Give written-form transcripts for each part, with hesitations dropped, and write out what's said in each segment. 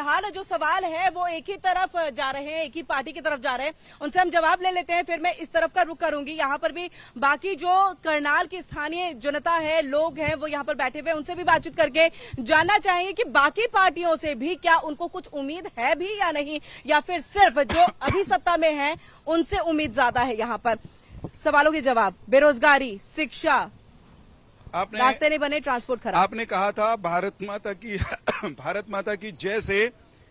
फिलहाल जो सवाल है वो एक ही तरफ जा रहे हैं, एक ही पार्टी की तरफ जा रहे हैं। उनसे हम जवाब ले लेते हैं, फिर मैं इस तरफ का रुख करूंगी। यहाँ पर भी बाकी जो करनाल की स्थानीय जनता है, लोग हैं, वो यहाँ पर बैठे हुए, उनसे भी बातचीत करके जानना चाहेंगे कि बाकी पार्टियों से भी क्या उनको कुछ उम्मीद है भी या नहीं, या फिर सिर्फ जो अभी सत्ता में है उनसे उम्मीद ज्यादा है। यहाँ पर सवालों के जवाब, बेरोजगारी, शिक्षा, रास्ते नहीं बने, ट्रांसपोर्ट खराब। आपने कहा था भारत माता की जय से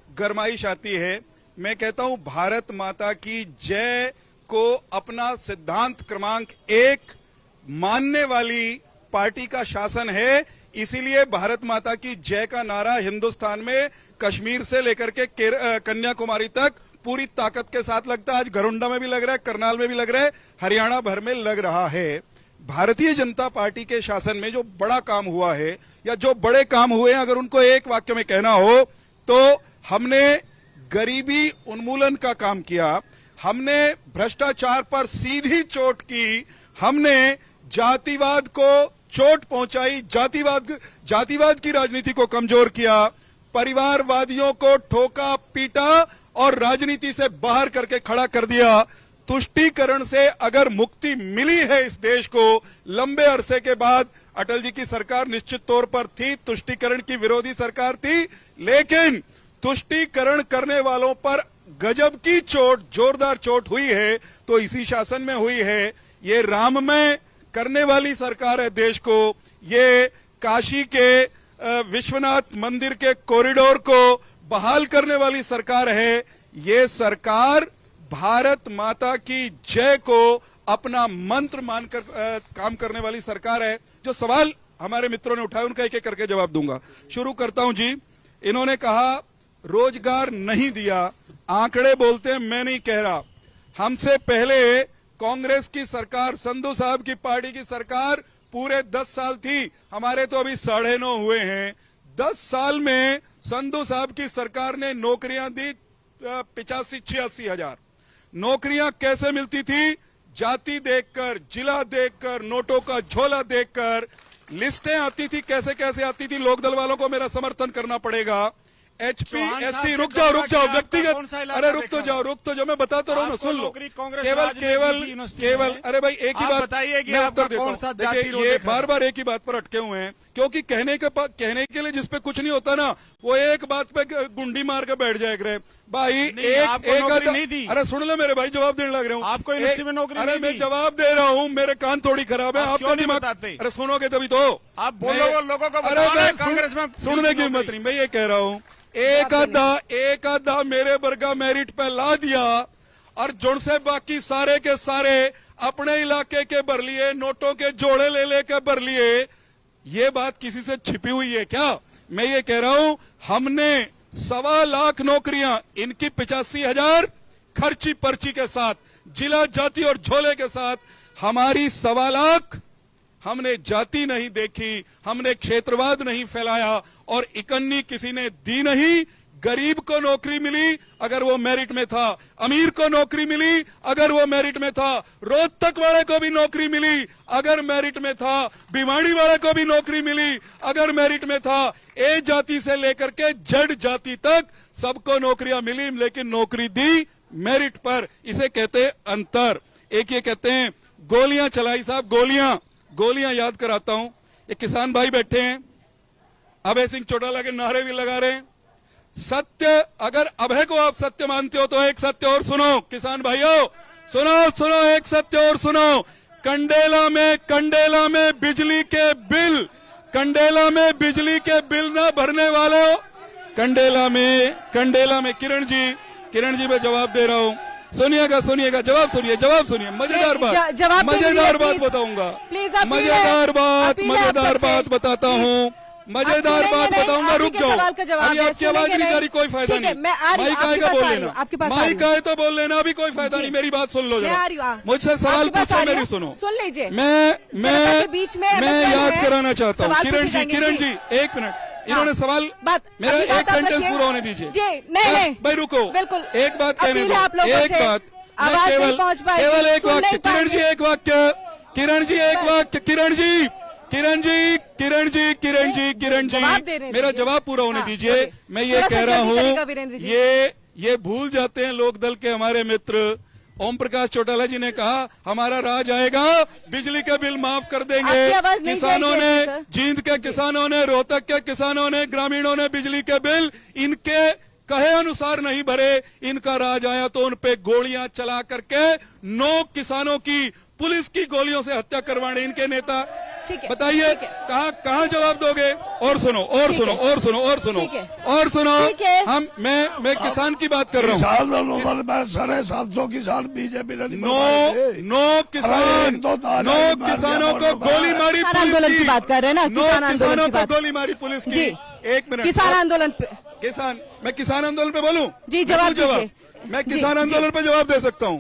गरमाइश आती है। मैं कहता हूं भारत माता की जय को अपना सिद्धांत क्रमांक 1 मानने वाली पार्टी का शासन है। इसीलिए भारत माता की जय का नारा हिंदुस्तान में कश्मीर से लेकर के कन्याकुमारी तक पूरी ताकत के साथ लगता है। आज घरुंडा में भी लग रहा है, करनाल में भी लग रहा है, हरियाणा भर में लग रहा है। भारतीय जनता पार्टी के शासन में जो बड़ा काम हुआ है या जो बड़े काम हुए हैं, अगर उनको एक वाक्य में कहना हो तो हमने गरीबी उन्मूलन का काम किया, हमने भ्रष्टाचार पर सीधी चोट की, हमने जातिवाद को चोट पहुंचाई, जातिवाद की राजनीति को कमजोर किया, परिवारवादियों को ठोका पीटा और राजनीति से बाहर करके खड़ा कर दिया। तुष्टीकरण से अगर मुक्ति मिली है इस देश को लंबे अरसे के बाद, अटल जी की सरकार निश्चित तौर पर थी, तुष्टीकरण की विरोधी सरकार थी, लेकिन तुष्टीकरण करने वालों पर गजब की चोट, जोरदार चोट हुई है तो इसी शासन में हुई है। ये राममय करने वाली सरकार है देश को, ये काशी के विश्वनाथ मंदिर के कॉरिडोर को बहाल करने वाली सरकार है। ये सरकार भारत माता की जय को अपना मंत्र मानकर काम करने वाली सरकार है। जो सवाल हमारे मित्रों ने उठाए उनका एक एक करके जवाब दूंगा। शुरू करता हूं जी। इन्होंने कहा रोजगार नहीं दिया, आंकड़े बोलते हैं, मैं नहीं कह रहा। हमसे पहले कांग्रेस की सरकार, संधू साहब की पार्टी की सरकार पूरे 10 साल थी, हमारे तो अभी 9.5 हुए हैं। 10 साल में संधू साहब की सरकार ने नौकरियां दी 85-86 हजार। नौकरियां कैसे मिलती थी? जाति देखकर, जिला देखकर, नोटों का झोला देखकर लिस्टें आती थी। कैसे कैसे आती थी? लोकदल वालों को मेरा समर्थन करना पड़ेगा। HPSC, रुक जाओ व्यक्तिगत, अरे रुक तो जाओ, मैं बताता रहा हूँ ना, सुन लो। केवल अरे भाई एक ही बात बताइए कि आपका कौन सा जाति रोध ये बार बार एक ही बात पर अटके हुए हैं, क्योंकि कहने के लिए जिसपे कुछ नहीं होता ना, वो एक बात पे गुंडी मार के बैठ जाए करे। भाई एक नहीं दी। अरे सुन लो मेरे भाई, जवाब देने लग रहा हूँ। आपको यूनिवर्सिटी में नौकरी नहीं दी? मैं जवाब दे रहा हूँ, मेरे कान थोड़ी खराब है। आपका दिमाग, बताते? अरे सुनोगे तभी तो। आप बोलो लोगों को, कांग्रेस में सुनने की हिम्मत नहीं। मैं ये कह रहा हूँ, एक आधा मेरे वर्गा मेरिट पे ला दिया और जुड़ से बाकी सारे के सारे अपने इलाके के भर लिए, नोटों के जोड़े ले लेकर भर लिए। ये बात किसी से छिपी हुई है क्या? मैं ये कह रहा हूं, हमने 1.25 लाख नौकरियां, इनकी 85,000 खर्ची पर्ची के साथ, जिला जाति और झोले के साथ, हमारी 1.25 लाख। हमने जाति नहीं देखी, हमने क्षेत्रवाद नहीं फैलाया और इकन्नी किसी ने दी नहीं। गरीब को नौकरी मिली अगर वो मेरिट में था, अमीर को नौकरी मिली अगर वो मेरिट में था, रोहतक वाले को भी नौकरी मिली अगर मेरिट में था, भिवाड़ी वाले को भी नौकरी मिली अगर मेरिट में था। ए जाति से लेकर के जेड जाति तक सबको नौकरियां मिली, लेकिन नौकरी दी मेरिट पर। इसे कहते हैं अंतर। एक ये कहते हैं गोलियां चलाई साहब, गोलियां याद कराता हूं। ये किसान भाई बैठे हैं, अभय सिंह चौटाला के नारे भी लगा रहे हैं। सत्य, अगर अभय को आप सत्य मानते हो तो एक सत्य और सुनो किसान भाइयों, सुनो एक सत्य और सुनो। कंडेला में बिजली के बिल, कंडेला में बिजली के बिल न भरने वालों, कंडेला में किरण जी मैं जवाब दे रहा हूं, सुनिएगा, जवाब सुनिए। मजेदार बात बताऊंगा, मजेदार बात बताता हूँ, मजेदार बात बताऊंगा। रुक जाओ, अभी आपकी आवाज नहीं जा रही, कोई फायदा नहीं। माइक आएगा बोल लेना, माइक आए तो बोल लेना, अभी कोई फायदा नहीं। मेरी बात सुन लो जरा, मुझसे सवाल पूछो, मेरी सुनो, सुन लीजिए। मैं याद कराना चाहता हूँ। किरण जी 1 मिनट, इन्होंने सवाल, मेरा एक सेंटेंस पूरा होने दीजिए। नहीं भाई रुको, बिल्कुल एक बात कहने दो, एक बात, केवल एक वाक्य। किरण जी एक वाक्य, किरण जी, जवाब दे रहे हैं, मेरा दीजिए। जवाब पूरा होने हाँ, दीजिए। बोलिए। मैं ये थोड़ा सा कह रहा जल्दी करिएगा, हूँ, वीरेंद्र जी। ये भूल जाते हैं लोक दल के हमारे मित्र ओम प्रकाश चौटाला जी ने कहा हमारा राज आएगा, बिजली का बिल माफ कर देंगे। आपकी आवाज नहीं किसानों जाएगी ने, ऐसे, सर। जींद के किसानों ने, रोहतक के किसानों ने, ग्रामीणों ने बिजली के बिल इनके कहे अनुसार नहीं भरे। इनका राज आया तो उन पे गोलियां चला करके 9 किसानों की पुलिस की गोलियों से हत्या करवाने इनके नेता। ठीक है, बताइए ठीक है। कहाँ जवाब दोगे? और सुनो ठीक है। हम मैं किसान की बात कर रहा हूँ। किसान आंदोलन में 750 किसान बीजेपी ने नौ किसानों को गोली मारी किसान पुलिस आंदोलन की बात कर रहे हैं ना, 9 किसान आंदोलन किसानों की को बात। गोली मारी पुलिस की। जी। एक मिनट, किसान आंदोलन पे मैं किसान आंदोलन पे बोलूं? जी, जवाब बिल्कुल दीजिए। मैं जी, किसान जी। आंदोलन पे जवाब दे सकता हूं।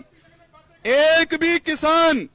एक भी किसान